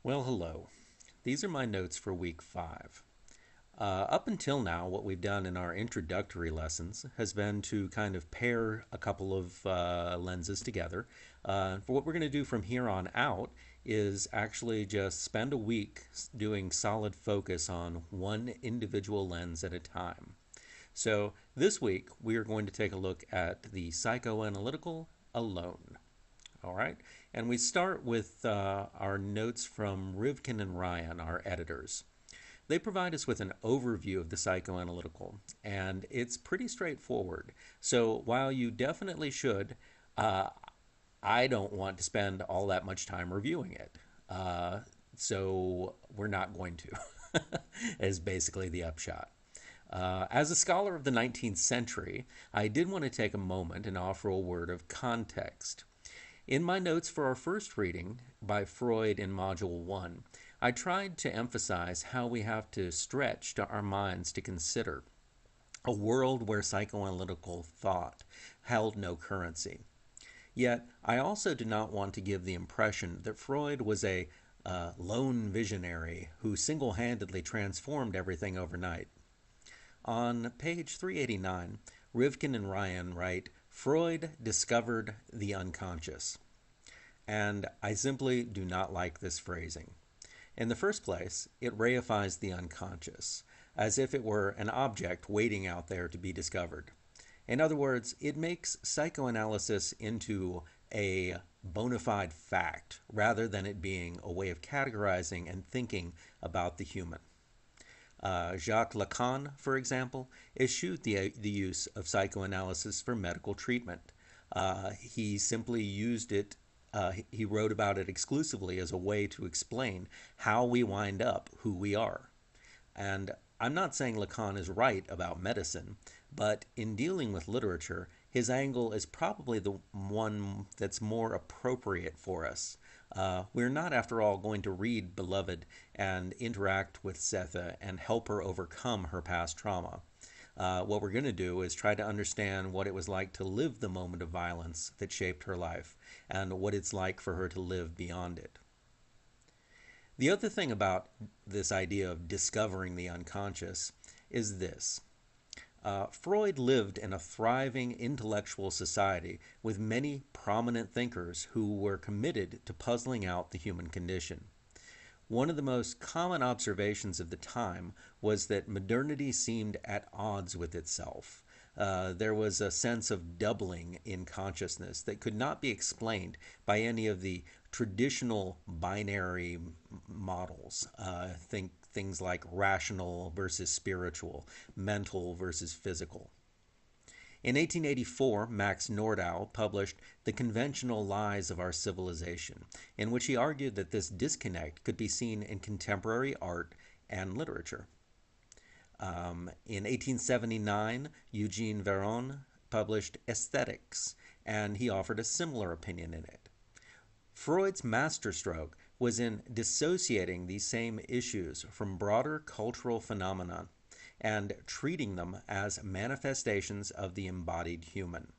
Well, hello. These are my notes for week 5. Up until now, what we've done in our introductory lessons has been to kind of pair a couple of lenses together. For what we're going to do from here on out is actually just spend a week doing solid focus on one individual lens at a time. So this week, we are going to take a look at the psychoanalytical alone. All right. And we start with our notes from Rivkin and Ryan, our editors. They provide us with an overview of the psychoanalytical, and it's pretty straightforward. So while you definitely should, uh, I don't want to spend all that much time reviewing it. So we're not going to, is basically the upshot. As a scholar of the 19th century, I did want to take a moment and offer a word of context. In my notes for our first reading by Freud in Module 1, I tried to emphasize how we have to stretch to our minds to consider a world where psychoanalytical thought held no currency. Yet, I also did not want to give the impression that Freud was a lone visionary who single handedly transformed everything overnight. On page 389, Rivkin and Ryan write, Freud discovered the unconscious. And I simply do not like this phrasing. In the first place, it reifies the unconscious, as if it were an object waiting out there to be discovered. In other words, it makes psychoanalysis into a bona fide fact rather than it being a way of categorizing and thinking about the human. Jacques Lacan, for example, eschewed the use of psychoanalysis for medical treatment. He simply used it, he wrote about it exclusively as a way to explain how we wind up who we are. And I'm not saying Lacan is right about medicine, but in dealing with literature, his angle is probably the one that's more appropriate for us. We're not, after all, going to read Beloved and interact with Sethe and help her overcome her past trauma. What we're going to do is try to understand what it was like to live the moment of violence that shaped her life and what it's like for her to live beyond it. The other thing about this idea of discovering the unconscious is this. Freud lived in a thriving intellectual society with many prominent thinkers who were committed to puzzling out the human condition. One of the most common observations of the time was that modernity seemed at odds with itself. There was a sense of doubling in consciousness that could not be explained by any of the traditional binary models. Think things like rational versus spiritual, mental versus physical. In 1884, Max Nordau published The Conventional Lies of Our Civilization, in which he argued that this disconnect could be seen in contemporary art and literature. In 1879, Eugene Veron published Aesthetics, and he offered a similar opinion in it. Freud's masterstroke was in dissociating these same issues from broader cultural phenomena and treating them as manifestations of the embodied human.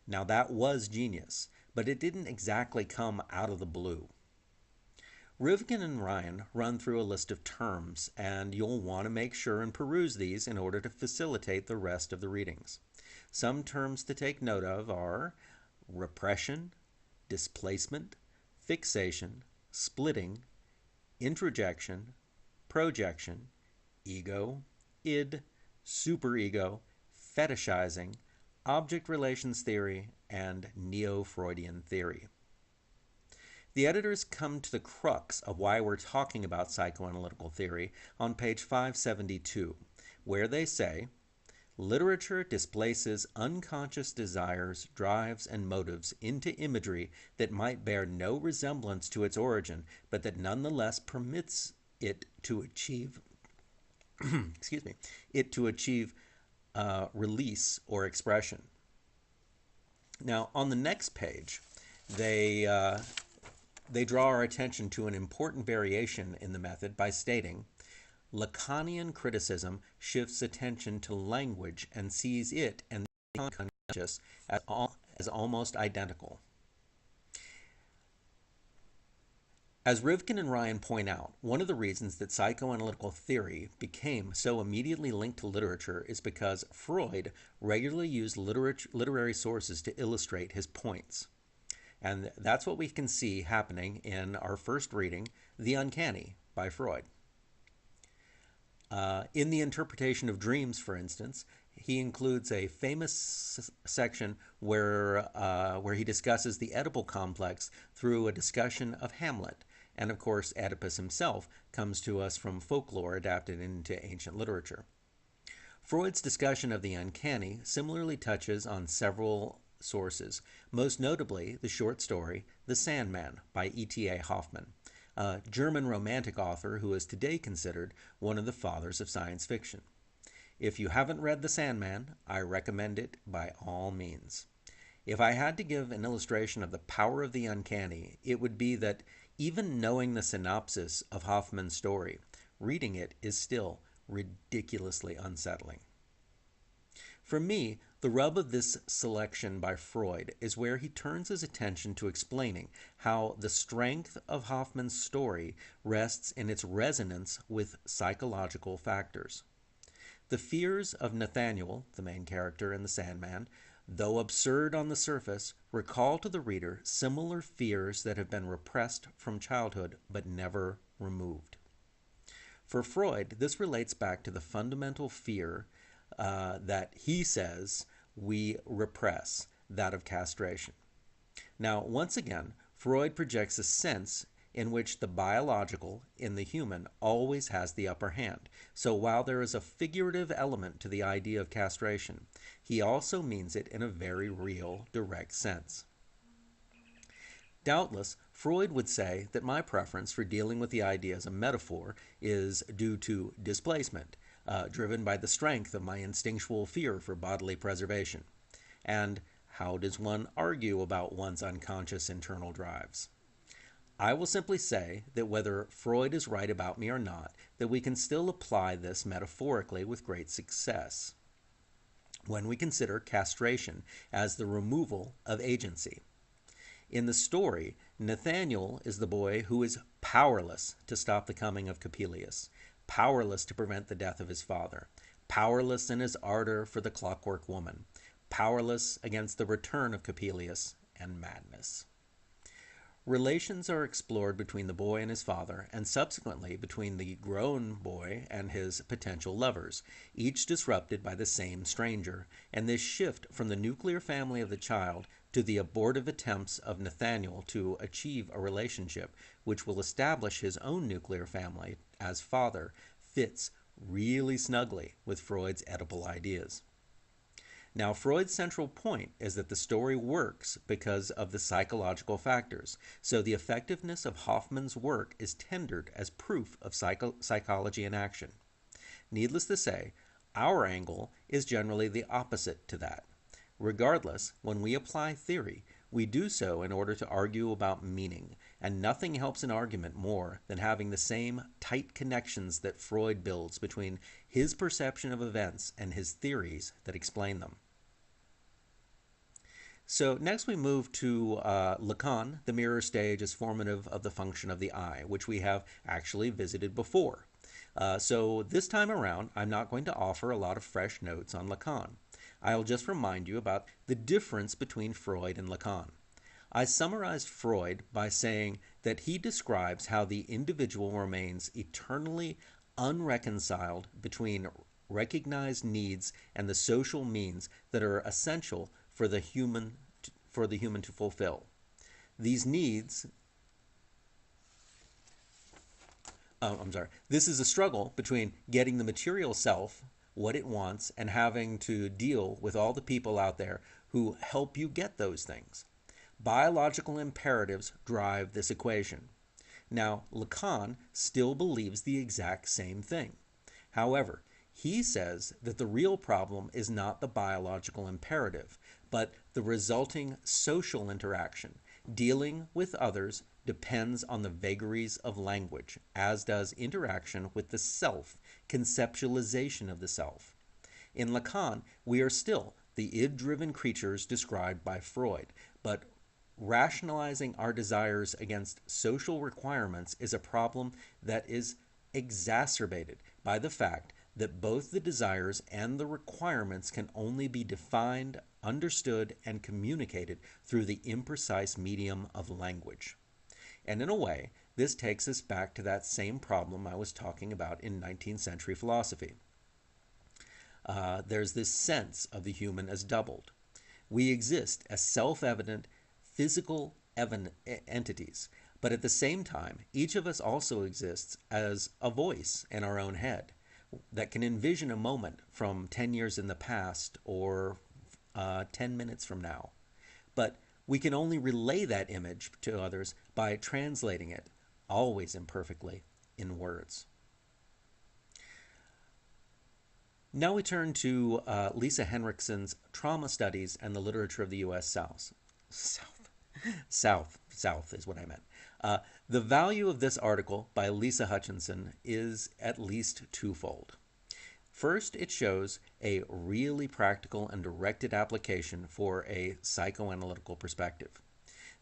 Now, that was genius, but it didn't exactly come out of the blue. Rivkin and Ryan run through a list of terms, and you'll want to make sure and peruse these in order to facilitate the rest of the readings. Some terms to take note of are repression, displacement, fixation, splitting, introjection, projection, ego, id, superego, fetishizing, object relations theory, and neo-Freudian theory. The editors come to the crux of why we're talking about psychoanalytical theory on page 572, where they say, literature displaces unconscious desires, drives, and motives into imagery that might bear no resemblance to its origin, but that nonetheless permits it to achieve excuse me, it to achieve release or expression. Now, on the next page, they draw our attention to an important variation in the method by stating, Lacanian criticism shifts attention to language and sees it and the unconscious as almost identical. As Rivkin and Ryan point out, one of the reasons that psychoanalytical theory became so immediately linked to literature is because Freud regularly used literary sources to illustrate his points. And that's what we can see happening in our first reading, The Uncanny by Freud. In The Interpretation of Dreams, for instance, he includes a famous section where he discusses the Oedipal complex through a discussion of Hamlet. And of course, Oedipus himself comes to us from folklore adapted into ancient literature. Freud's discussion of the uncanny similarly touches on several sources, most notably the short story The Sandman by E.T.A. Hoffmann, a German romantic author who is today considered one of the fathers of science fiction. If you haven't read The Sandman, I recommend it by all means. If I had to give an illustration of the power of the uncanny, it would be that even knowing the synopsis of Hoffmann's story, reading it is still ridiculously unsettling. For me, the rub of this selection by Freud is where he turns his attention to explaining how the strength of Hoffmann's story rests in its resonance with psychological factors. The fears of Nathaniel, the main character in The Sandman, though absurd on the surface, recall to the reader similar fears that have been repressed from childhood but never removed. For Freud, this relates back to the fundamental fear that he says we repress, that of castration. Now, once again, Freud projects a sense in which the biological in the human always has the upper hand. So while there is a figurative element to the idea of castration, he also means it in a very real, direct sense. Doubtless, Freud would say that my preference for dealing with the idea as a metaphor is due to displacement, driven by the strength of my instinctual fear for bodily preservation. And how does one argue about one's unconscious internal drives? I will simply say that whether Freud is right about me or not, that we can still apply this metaphorically with great success when we consider castration as the removal of agency. In the story, Nathaniel is the boy who is powerless to stop the coming of Coppelius, powerless to prevent the death of his father, powerless in his ardor for the clockwork woman, powerless against the return of Coppelius and madness. Relations are explored between the boy and his father, and subsequently between the grown boy and his potential lovers, each disrupted by the same stranger, and this shift from the nuclear family of the child to the abortive attempts of Nathaniel to achieve a relationship which will establish his own nuclear family as father fits really snugly with Freud's Oedipal ideas. Now, Freud's central point is that the story works because of the psychological factors, so the effectiveness of Hoffmann's work is tendered as proof of psychology in action. Needless to say, our angle is generally the opposite to that. Regardless, when we apply theory, we do so in order to argue about meaning, and nothing helps an argument more than having the same tight connections that Freud builds between his perception of events and his theories that explain them. So next we move to Lacan, the mirror stage as formative of the function of the eye, which we have actually visited before. So this time around, I'm not going to offer a lot of fresh notes on Lacan. I'll just remind you about the difference between Freud and Lacan. I summarized Freud by saying that he describes how the individual remains eternally unreconciled between recognized needs and the social means that are essential for the human to fulfill. These needs This is a struggle between getting the material self what it wants and having to deal with all the people out there who help you get those things. Biological imperatives drive this equation. Now, Lacan still believes the exact same thing. However, he says that the real problem is not the biological imperative, but the resulting social interaction. Dealing with others depends on the vagaries of language, as does interaction with the self, conceptualization of the self. In Lacan, we are still the id-driven creatures described by Freud, but Rationalizing our desires against social requirements is a problem that is exacerbated by the fact that both the desires and the requirements can only be defined, understood, and communicated through the imprecise medium of language. And in a way, this takes us back to that same problem I was talking about in 19th century philosophy. There's this sense of the human as doubled. We exist as self evident physical entities, but at the same time, each of us also exists as a voice in our own head that can envision a moment from 10 years in the past or 10 minutes from now. But we can only relay that image to others by translating it, always imperfectly, in words. Now we turn to Lisa Henriksen's Trauma Studies and the Literature of the U.S. South is what I meant. The value of this article by Lisa Hutchinson is at least twofold. First, it shows a really practical and directed application for a psychoanalytical perspective.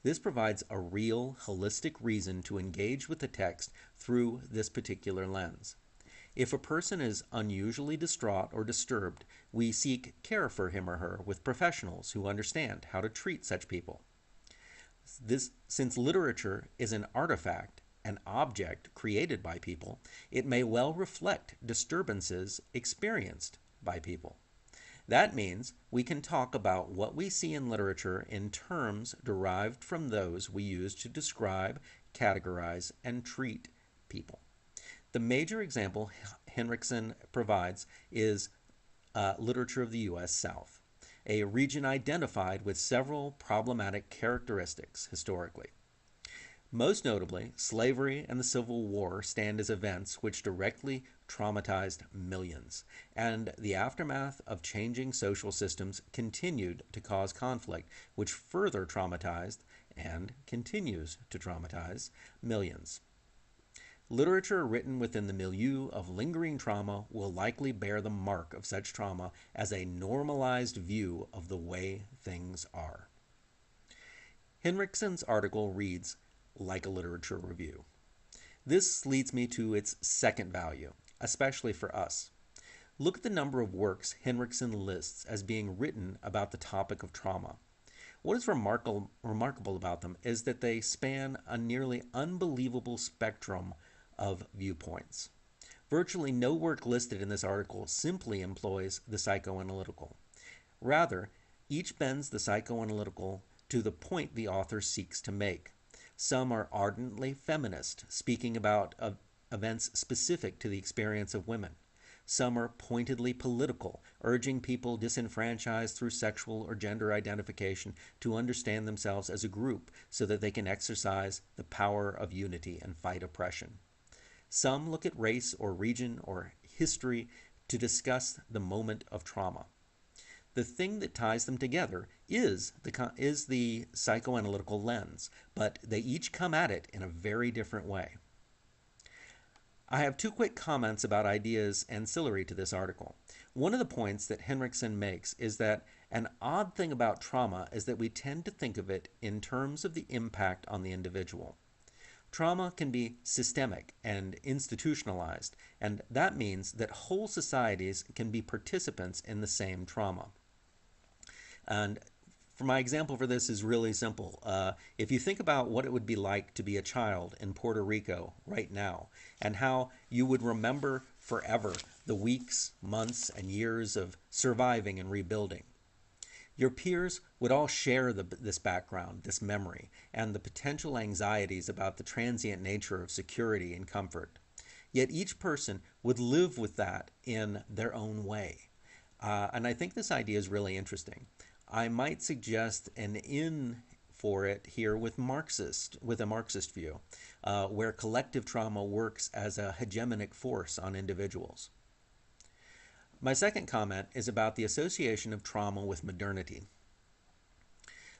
This provides a real, holistic reason to engage with the text through this particular lens. If a person is unusually distraught or disturbed, we seek care for him or her with professionals who understand how to treat such people. Since literature is an artifact, an object created by people, it may well reflect disturbances experienced by people. That means we can talk about what we see in literature in terms derived from those we use to describe, categorize, and treat people. The major example Henriksen provides is literature of the U.S. South, a region identified with several problematic characteristics historically. Most notably, slavery and the Civil War stand as events which directly traumatized millions, and the aftermath of changing social systems continued to cause conflict, which further traumatized and continues to traumatize millions. Literature written within the milieu of lingering trauma will likely bear the mark of such trauma as a normalized view of the way things are. Henriksen's article reads like a literature review. This leads me to its second value, especially for us. Look at the number of works Henriksen lists as being written about the topic of trauma. What is remarkable about them is that they span a nearly unbelievable spectrum of viewpoints. Virtually no work listed in this article simply employs the psychoanalytical. Rather, each bends the psychoanalytical to the point the author seeks to make. Some are ardently feminist, speaking about events specific to the experience of women. Some are pointedly political, urging people disenfranchised through sexual or gender identification to understand themselves as a group so that they can exercise the power of unity and fight oppression. Some look at race or region or history to discuss the moment of trauma. The thing that ties them together is the psychoanalytical lens, but they each come at it in a very different way. I have two quick comments about ideas ancillary to this article. One of the points that Henriksen makes is that an odd thing about trauma is that we tend to think of it in terms of the impact on the individual. Trauma can be systemic and institutionalized, and that means that whole societies can be participants in the same trauma. And for my example for this is really simple. If you think about what it would be like to be a child in Puerto Rico right now, and how you would remember forever the weeks, months, and years of surviving and rebuilding. Your peers would all share this background, this memory, and the potential anxieties about the transient nature of security and comfort. Yet each person would live with that in their own way. And I think this idea is really interesting. I might suggest an in for it here with a Marxist view, where collective trauma works as a hegemonic force on individuals. My second comment is about the association of trauma with modernity.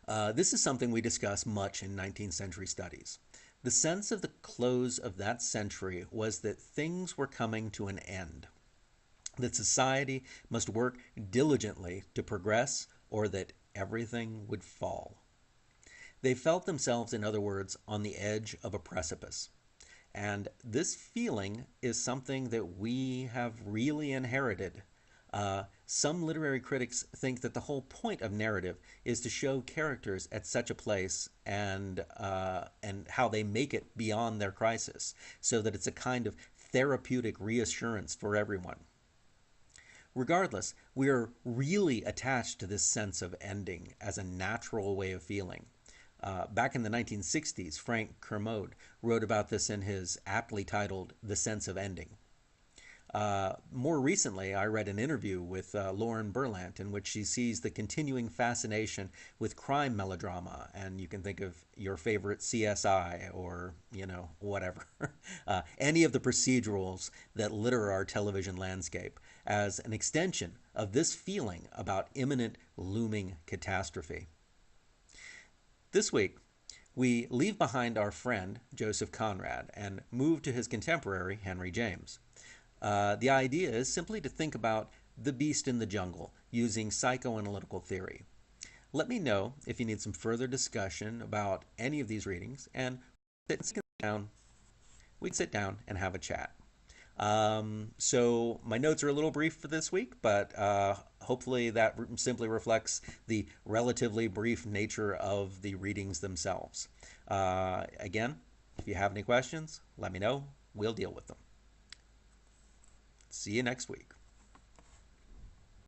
This is something we discuss much in 19th century studies. The sense of the close of that century was that things were coming to an end, that society must work diligently to progress, or that everything would fall. They felt themselves, in other words, on the edge of a precipice. And this feeling is something that we have really inherited. Some literary critics think that the whole point of narrative is to show characters at such a place and how they make it beyond their crisis, so that it's a kind of therapeutic reassurance for everyone. Regardless, we are really attached to this sense of ending as a natural way of feeling. Back in the 1960s, Frank Kermode wrote about this in his aptly titled The Sense of Ending. More recently, I read an interview with Lauren Berlant in which she sees the continuing fascination with crime melodrama, and you can think of your favorite CSI or, whatever, any of the procedurals that litter our television landscape as an extension of this feeling about imminent looming catastrophe. This week, we leave behind our friend Joseph Conrad and move to his contemporary Henry James. The idea is simply to think about the beast in the jungle using psychoanalytical theory. Let me know if you need some further discussion about any of these readings, and we can sit down and have a chat. So my notes are a little brief for this week, but hopefully that simply reflects the relatively brief nature of the readings themselves. Again, if you have any questions, let me know. We'll deal with them. See you next week.